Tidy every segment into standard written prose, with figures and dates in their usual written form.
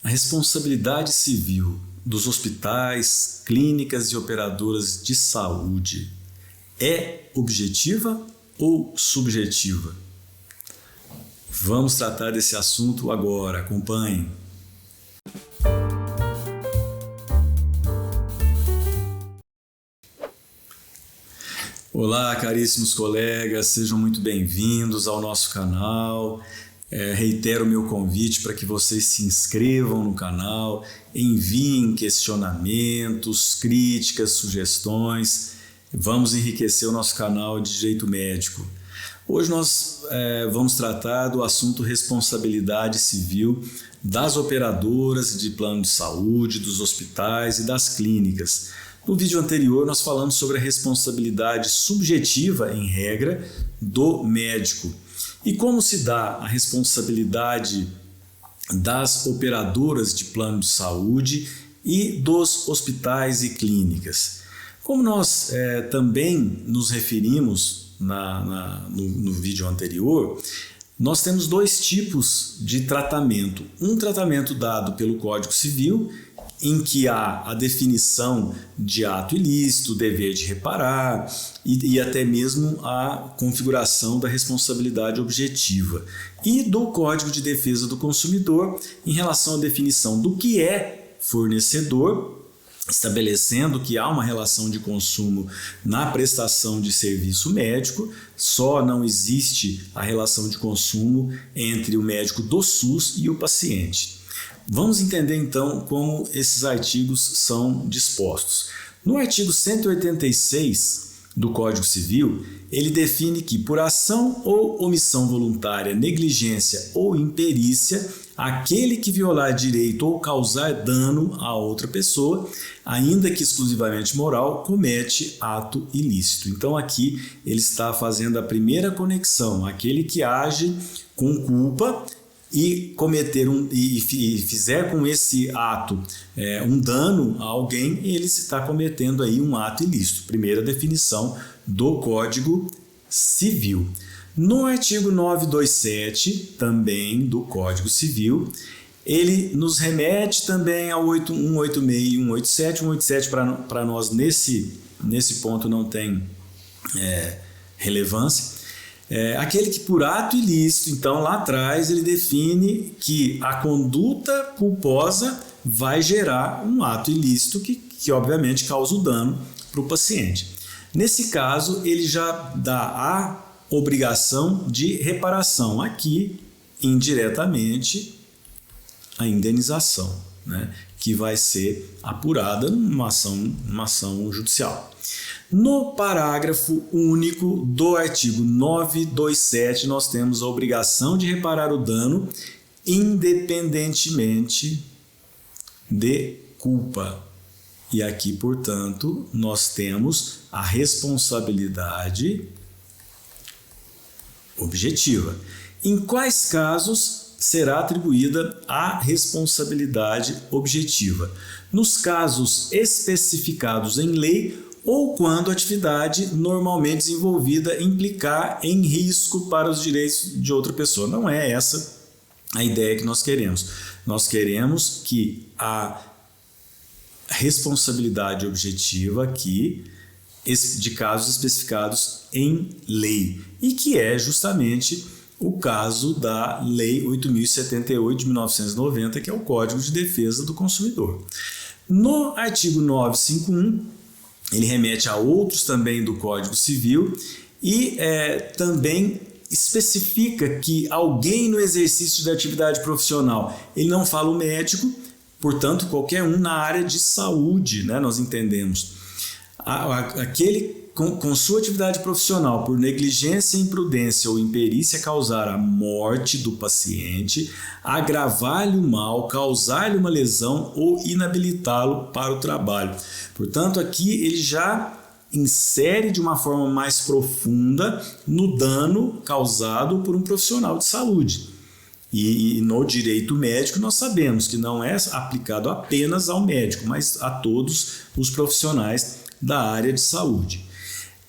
A responsabilidade civil dos hospitais, clínicas e operadoras de saúde é objetiva ou subjetiva? Vamos tratar desse assunto agora, acompanhem. Olá, caríssimos colegas, sejam muito bem-vindos ao nosso canal. Reitero o meu convite para que vocês se inscrevam no canal, enviem questionamentos, críticas, sugestões. Vamos enriquecer o nosso canal de Direito Médico. Hoje nós vamos tratar do assunto responsabilidade civil das operadoras de plano de saúde, dos hospitais e das clínicas. No vídeo anterior nós falamos sobre a responsabilidade subjetiva, em regra, do médico. E como se dá a responsabilidade das operadoras de plano de saúde e dos hospitais e clínicas. Como nós também nos referimos no vídeo anterior, nós temos dois tipos de tratamento. Um tratamento dado pelo Código Civil, em que há a definição de ato ilícito, dever de reparar e até mesmo a configuração da responsabilidade objetiva. E do Código de Defesa do Consumidor em relação à definição do que é fornecedor, estabelecendo que há uma relação de consumo na prestação de serviço médico, só não existe a relação de consumo entre o médico do SUS e o paciente. Vamos entender então como esses artigos são dispostos. No artigo 186 do Código Civil, ele define que por ação ou omissão voluntária, negligência ou imperícia, aquele que violar direito ou causar dano a outra pessoa, ainda que exclusivamente moral, comete ato ilícito. Então aqui ele está fazendo a primeira conexão, aquele que age com culpa e fizer com esse ato um dano a alguém, ele está cometendo aí um ato ilícito. Primeira definição do Código Civil. No artigo 927, também do Código Civil, ele nos remete também ao 186 e 187. 187 para nós nesse ponto não tem relevância. Aquele que por ato ilícito, então lá atrás ele define que a conduta culposa vai gerar um ato ilícito que obviamente causa o dano para o paciente. Nesse caso ele já dá a obrigação de reparação, aqui indiretamente a indenização, né, que vai ser apurada numa ação judicial. No parágrafo único do artigo 927, nós temos a obrigação de reparar o dano independentemente de culpa. E aqui, portanto, nós temos a responsabilidade objetiva. Em quais casos será atribuída a responsabilidade objetiva? Nos casos especificados em lei ou quando a atividade normalmente desenvolvida implicar em risco para os direitos de outra pessoa. Não é essa a ideia que nós queremos. Nós queremos que a responsabilidade objetiva aqui de casos especificados em lei, e que é justamente o caso da Lei 8.078 de 1990, que é o Código de Defesa do Consumidor. No artigo 951, ele remete a outros também do Código Civil e também especifica que alguém no exercício da atividade profissional, ele não fala o médico, portanto qualquer um na área de saúde, né, nós entendemos. Aquele com sua atividade profissional, por negligência, imprudência ou imperícia, causar a morte do paciente, agravar-lhe o mal, causar-lhe uma lesão ou inabilitá-lo para o trabalho. Portanto, aqui ele já insere de uma forma mais profunda no dano causado por um profissional de saúde. E no direito médico nós sabemos que não é aplicado apenas ao médico, mas a todos os profissionais da área de saúde.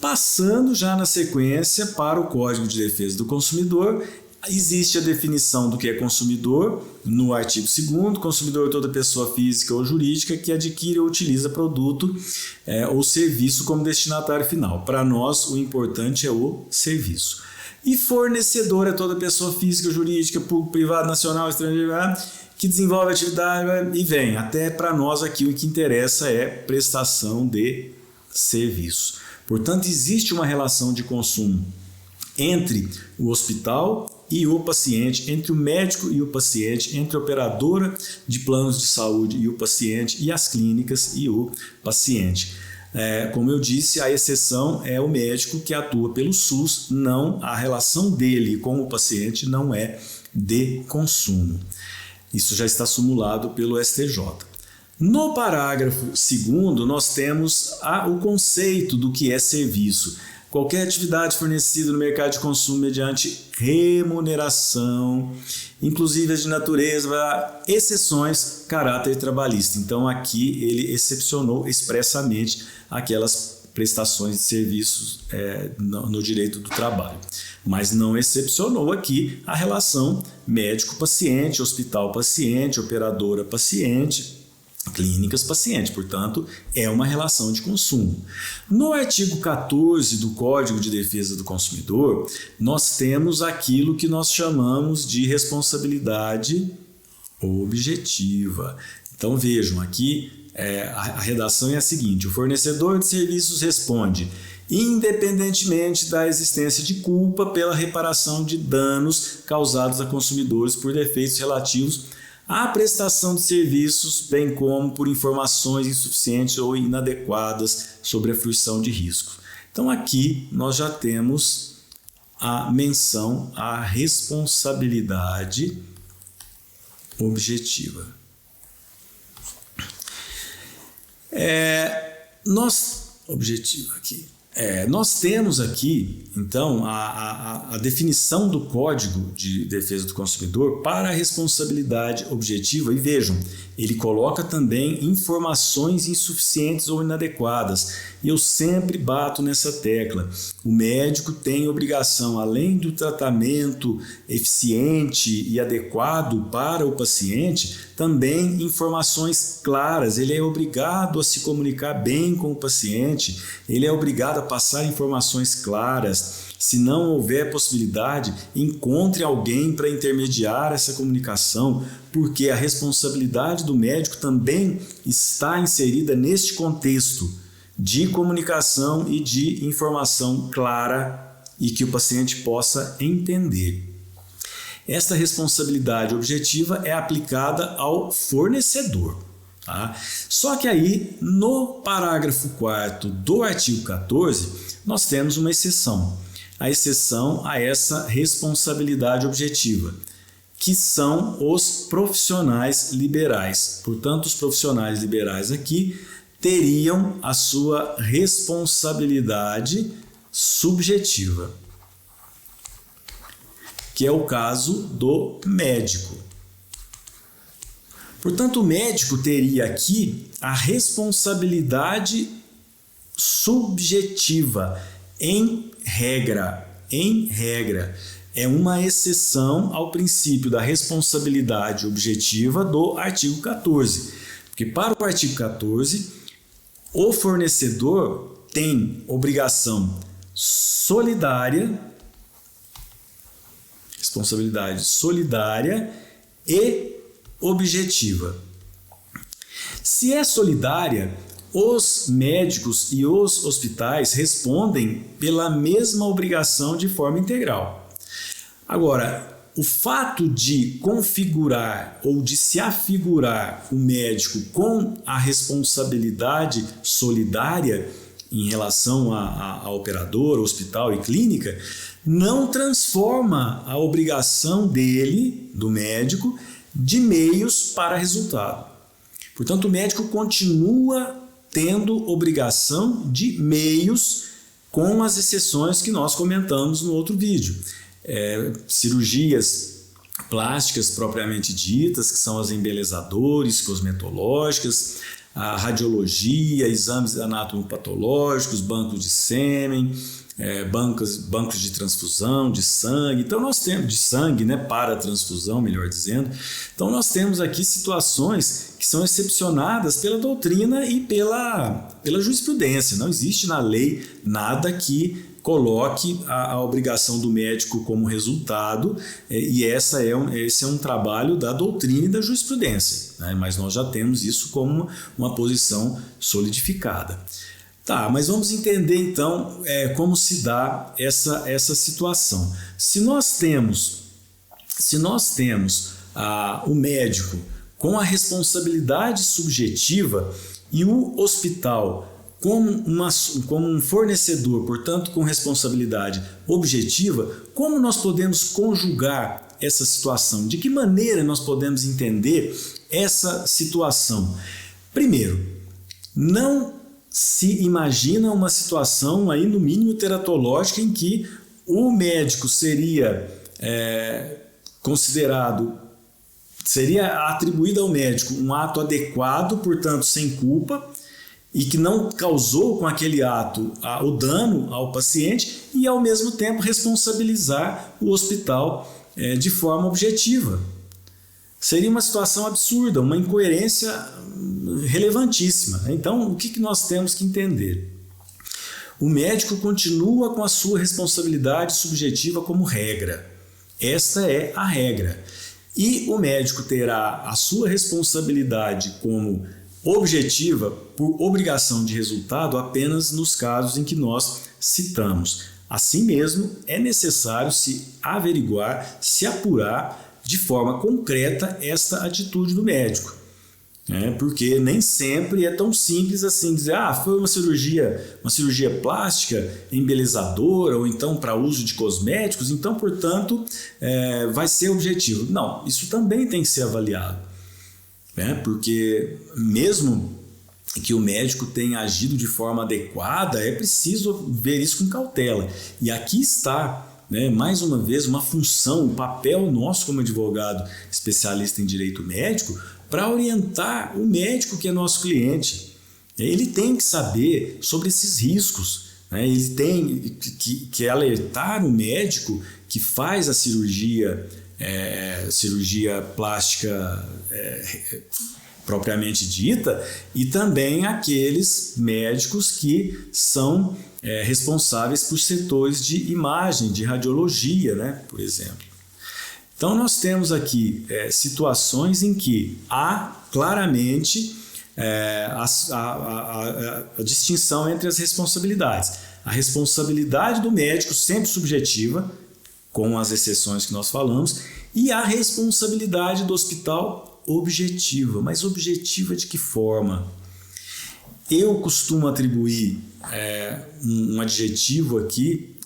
Passando já na sequência para o Código de Defesa do Consumidor, existe a definição do que é consumidor no artigo 2º, consumidor é toda pessoa física ou jurídica que adquire ou utiliza produto ou serviço como destinatário final. Para nós, o importante é o serviço. E fornecedor é toda pessoa física, jurídica, público, privado, nacional, estrangeiro, que desenvolve atividade e vem. Até para nós aqui o que interessa é prestação de serviço. Portanto, existe uma relação de consumo entre o hospital e o paciente, entre o médico e o paciente, entre a operadora de planos de saúde e o paciente, e as clínicas e o paciente. Como eu disse, a exceção é o médico que atua pelo SUS, não, a relação dele com o paciente não é de consumo. Isso já está simulado pelo STJ. No parágrafo 2º, nós temos o conceito do que é serviço. Qualquer atividade fornecida no mercado de consumo mediante remuneração, inclusive as de natureza, exceções, caráter trabalhista. Então aqui ele excepcionou expressamente aquelas prestações de serviços no direito do trabalho. Mas não excepcionou aqui a relação médico-paciente, hospital-paciente, operadora-paciente, clínicas-paciente, portanto, é uma relação de consumo. No artigo 14 do Código de Defesa do Consumidor, nós temos aquilo que nós chamamos de responsabilidade objetiva. Então vejam, aqui a redação é a seguinte: o fornecedor de serviços responde independentemente da existência de culpa pela reparação de danos causados a consumidores por defeitos relativos à prestação de serviços, bem como por informações insuficientes ou inadequadas sobre a fruição de riscos. Então aqui nós já temos a menção à responsabilidade objetiva. Nós temos aqui, então, a definição do Código de Defesa do Consumidor para a responsabilidade objetiva, e vejam, ele coloca também informações insuficientes ou inadequadas. E eu sempre bato nessa tecla. O médico tem obrigação, além do tratamento eficiente e adequado para o paciente, também informações claras. Ele é obrigado a se comunicar bem com o paciente, ele é obrigado a passar informações claras. Se não houver possibilidade, encontre alguém para intermediar essa comunicação, porque a responsabilidade do médico também está inserida neste contexto de comunicação e de informação clara e que o paciente possa entender. Esta responsabilidade objetiva é aplicada ao fornecedor. Tá? Só que aí, no parágrafo 4º do artigo 14, nós temos uma exceção. A exceção a essa responsabilidade objetiva, que são os profissionais liberais. Portanto, os profissionais liberais aqui teriam a sua responsabilidade subjetiva, que é o caso do médico. Portanto, o médico teria aqui a responsabilidade subjetiva, em regra, é uma exceção ao princípio da responsabilidade objetiva do artigo 14. Porque para o artigo 14, o fornecedor tem obrigação solidária, responsabilidade solidária e objetiva. Se é solidária, os médicos e os hospitais respondem pela mesma obrigação de forma integral. Agora, o fato de configurar ou de se afigurar o médico com a responsabilidade solidária em relação a operador, hospital e clínica, não transforma a obrigação dele, do médico, de meios para resultado. Portanto, o médico continua tendo obrigação de meios, com as exceções que nós comentamos no outro vídeo. Cirurgias plásticas propriamente ditas, que são as embelezadores, cosmetológicas, a radiologia, exames anatomopatológicos, bancos de sêmen, bancos de transfusão, de sangue. Então nós temos, de sangue, né, para transfusão, melhor dizendo. Então nós temos aqui situações que são excepcionadas pela doutrina e pela jurisprudência. Não existe na lei nada que coloque a obrigação do médico como resultado, e esse é um trabalho da doutrina e da jurisprudência, né? Mas nós já temos isso como uma posição solidificada. Tá, mas vamos entender então como se dá essa situação. Se nós temos o médico com a responsabilidade subjetiva e o hospital como um fornecedor, portanto com responsabilidade objetiva, como nós podemos conjugar essa situação? De que maneira nós podemos entender essa situação? Primeiro, não se imagina uma situação aí no mínimo teratológica em que o médico seria atribuído ao médico um ato adequado, portanto sem culpa, e que não causou com aquele ato o dano ao paciente, e ao mesmo tempo responsabilizar o hospital de forma objetiva. Seria uma situação absurda, uma incoerência relevantíssima. Então, o que nós temos que entender? O médico continua com a sua responsabilidade subjetiva como regra. Esta é a regra. E o médico terá a sua responsabilidade como objetiva por obrigação de resultado apenas nos casos em que nós citamos. Assim mesmo, é necessário se averiguar, se apurar de forma concreta esta atitude do médico, né? Porque nem sempre é tão simples assim dizer, foi uma cirurgia plástica embelezadora ou então para uso de cosméticos, então, portanto, vai ser objetivo. Não, isso também tem que ser avaliado, né? Porque mesmo que o médico tenha agido de forma adequada, é preciso ver isso com cautela. E aqui está, né, mais uma vez, uma função, um papel nosso como advogado especialista em direito médico para orientar o médico que é nosso cliente. Ele tem que saber sobre esses riscos, né? Ele tem que alertar o médico que faz a cirurgia plástica propriamente dita, e também aqueles médicos que são responsáveis por setores de imagem, de radiologia, né, por exemplo. Então nós temos aqui situações em que há claramente a distinção entre as responsabilidades. A responsabilidade do médico sempre subjetiva, com as exceções que nós falamos, e a responsabilidade do hospital objetiva. Mas objetiva de que forma? Eu costumo atribuir um adjetivo aqui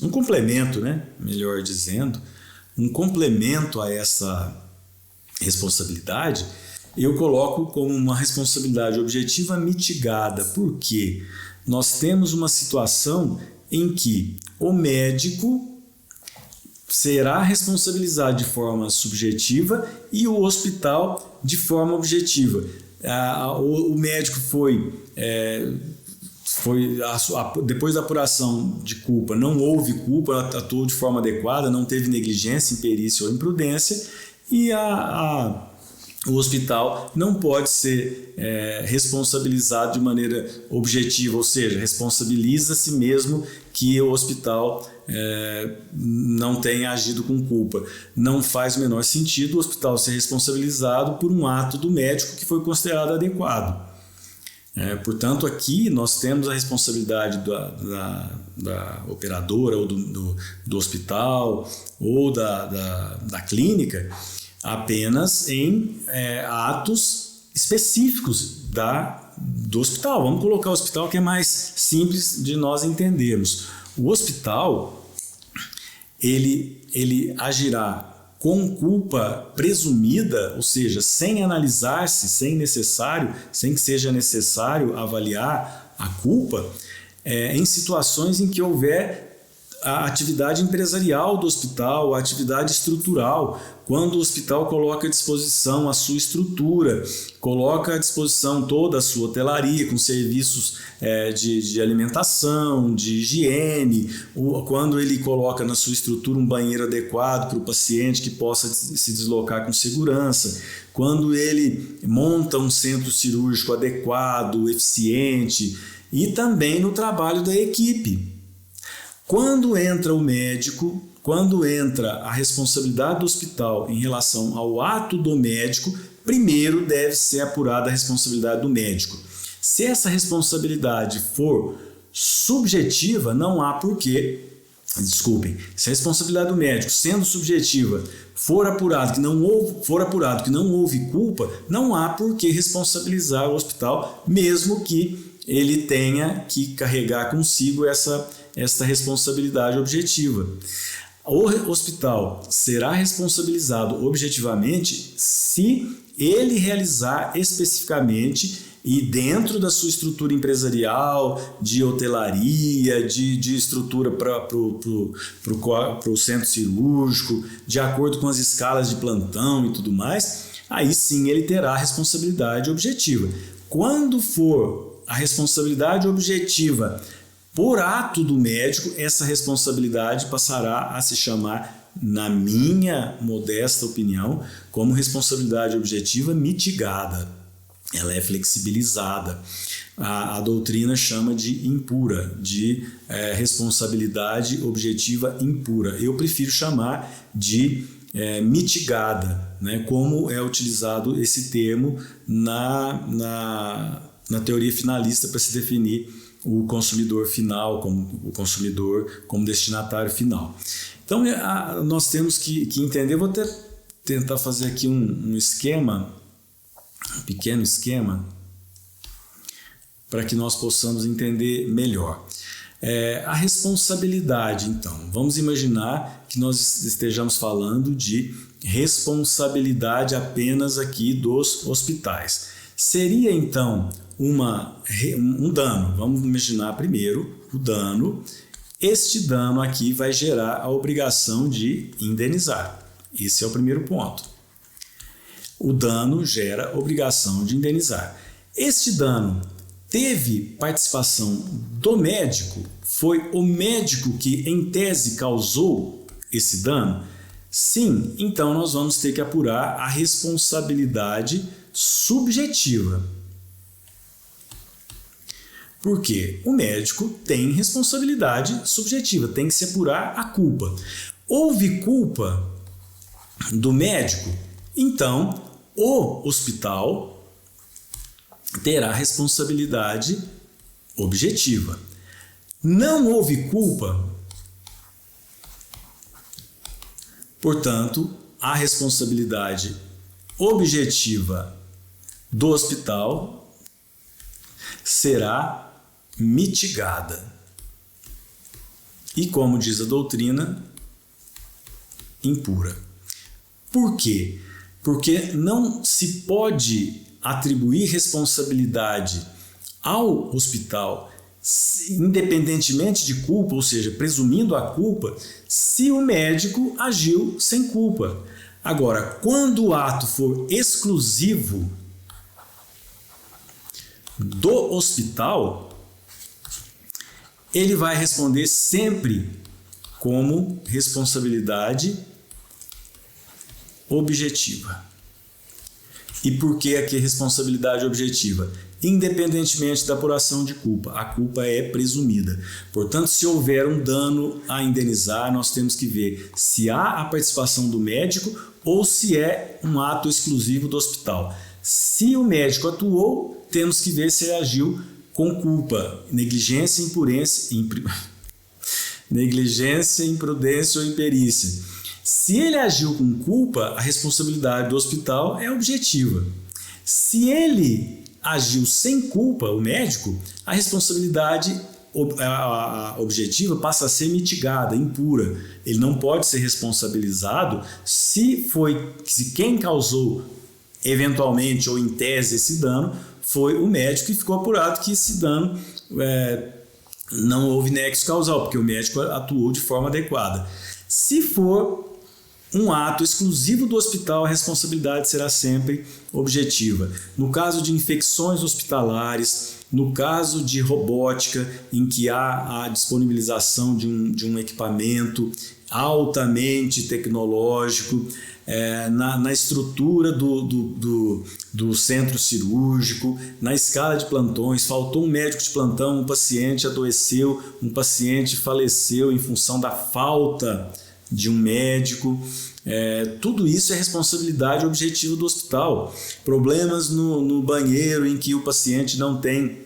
um complemento, né? Melhor dizendo, um complemento a essa responsabilidade, eu coloco como uma responsabilidade objetiva mitigada, porque nós temos uma situação em que o médico será responsabilizado de forma subjetiva e o hospital de forma objetiva. O médico depois da apuração de culpa, não houve culpa, atuou de forma adequada, não teve negligência, imperícia ou imprudência, e o hospital não pode ser responsabilizado de maneira objetiva, ou seja, responsabiliza-se mesmo que o hospital não tenha agido com culpa. Não faz o menor sentido o hospital ser responsabilizado por um ato do médico que foi considerado adequado. Portanto, aqui nós temos a responsabilidade da operadora ou do hospital ou da clínica apenas em atos específicos do hospital. Vamos colocar o hospital, que é mais simples de nós entendermos. O hospital, ele agirá com culpa presumida, ou seja, sem analisar-se, sem que seja necessário avaliar a culpa, em situações em que houver a atividade empresarial do hospital, a atividade estrutural, quando o hospital coloca à disposição a sua estrutura, coloca à disposição toda a sua hotelaria com serviços de alimentação, de higiene, quando ele coloca na sua estrutura um banheiro adequado para o paciente que possa se deslocar com segurança, quando ele monta um centro cirúrgico adequado, eficiente, e também no trabalho da equipe. Quando entra o médico, quando entra a responsabilidade do hospital em relação ao ato do médico, primeiro deve ser apurada a responsabilidade do médico. Se essa responsabilidade for subjetiva, não há porquê, se a responsabilidade do médico, sendo subjetiva, for apurado que não houve culpa, não há porquê responsabilizar o hospital, mesmo que ele tenha que carregar consigo essa responsabilidade objetiva. O hospital será responsabilizado objetivamente se ele realizar especificamente e dentro da sua estrutura empresarial, de hotelaria, de estrutura para o centro cirúrgico, de acordo com as escalas de plantão e tudo mais, aí sim ele terá a responsabilidade objetiva. Quando for a responsabilidade objetiva por ato do médico, essa responsabilidade passará a se chamar, na minha modesta opinião, como responsabilidade objetiva mitigada. Ela é flexibilizada. A doutrina chama de impura, de responsabilidade objetiva impura. Eu prefiro chamar de mitigada, né? Como é utilizado esse termo na teoria finalista para se definir o consumidor final, o consumidor como destinatário final. Então, nós temos que entender, vou até tentar fazer aqui um esquema, um pequeno esquema, para que nós possamos entender melhor. A responsabilidade, então, vamos imaginar que nós estejamos falando de responsabilidade apenas aqui dos hospitais. Seria, então, um dano. Vamos imaginar primeiro o dano. Este dano aqui vai gerar a obrigação de indenizar. Esse é o primeiro ponto. O dano gera obrigação de indenizar. Este dano teve participação do médico? Foi o médico que, em tese, causou esse dano? Sim, então nós vamos ter que apurar a responsabilidade subjetiva. Porque o médico tem responsabilidade subjetiva, tem que se apurar a culpa. Houve culpa do médico? Então, o hospital terá responsabilidade objetiva. Não houve culpa, portanto, a responsabilidade objetiva do hospital será mitigada. E, como diz a doutrina, impura. Por quê? Porque não se pode atribuir responsabilidade ao hospital, independentemente de culpa, ou seja, presumindo a culpa, se o médico agiu sem culpa. Agora, quando o ato for exclusivo do hospital, ele vai responder sempre como responsabilidade objetiva. E por que aqui responsabilidade objetiva? Independentemente da apuração de culpa, a culpa é presumida. Portanto, se houver um dano a indenizar, nós temos que ver se há a participação do médico ou se é um ato exclusivo do hospital. Se o médico atuou, temos que ver se ele agiu com culpa, negligência, imprudência ou imperícia. Se ele agiu com culpa, a responsabilidade do hospital é objetiva. Se ele agiu sem culpa, o médico, a responsabilidade objetiva passa a ser mitigada, impura. Ele não pode ser responsabilizado se quem causou eventualmente ou em tese esse dano foi o médico e ficou apurado que esse dano não houve nexo causal, porque o médico atuou de forma adequada. Se for um ato exclusivo do hospital, a responsabilidade será sempre objetiva. No caso de infecções hospitalares, no caso de robótica, em que há a disponibilização de um equipamento altamente tecnológico, na estrutura do centro cirúrgico, na escala de plantões, faltou um médico de plantão, um paciente adoeceu, um paciente faleceu em função da falta de um médico. Tudo isso é responsabilidade objetiva do hospital. Problemas no banheiro em que o paciente não tem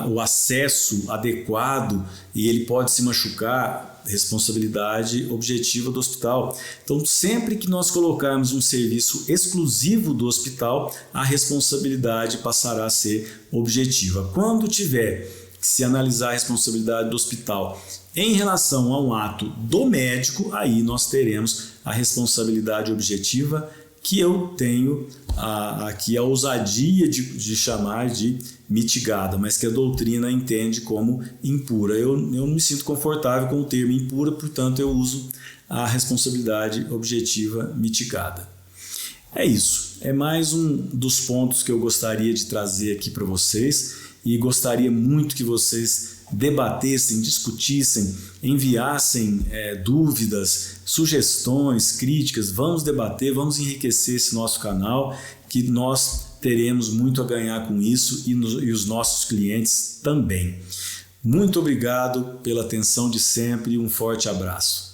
o acesso adequado e ele pode se machucar, responsabilidade objetiva do hospital. Então, sempre que nós colocarmos um serviço exclusivo do hospital, a responsabilidade passará a ser objetiva. Quando tiver que se analisar a responsabilidade do hospital em relação a um ato do médico, aí nós teremos a responsabilidade objetiva, que eu tenho aqui a ousadia de chamar de mitigada, mas que a doutrina entende como impura. Eu não me sinto confortável com o termo impura, portanto eu uso a responsabilidade objetiva mitigada. É isso, é mais um dos pontos que eu gostaria de trazer aqui para vocês, e gostaria muito que vocês debatessem, discutissem, enviassem dúvidas, sugestões, críticas. Vamos debater, vamos enriquecer esse nosso canal, que nós teremos muito a ganhar com isso e os nossos clientes também. Muito obrigado pela atenção de sempre e um forte abraço.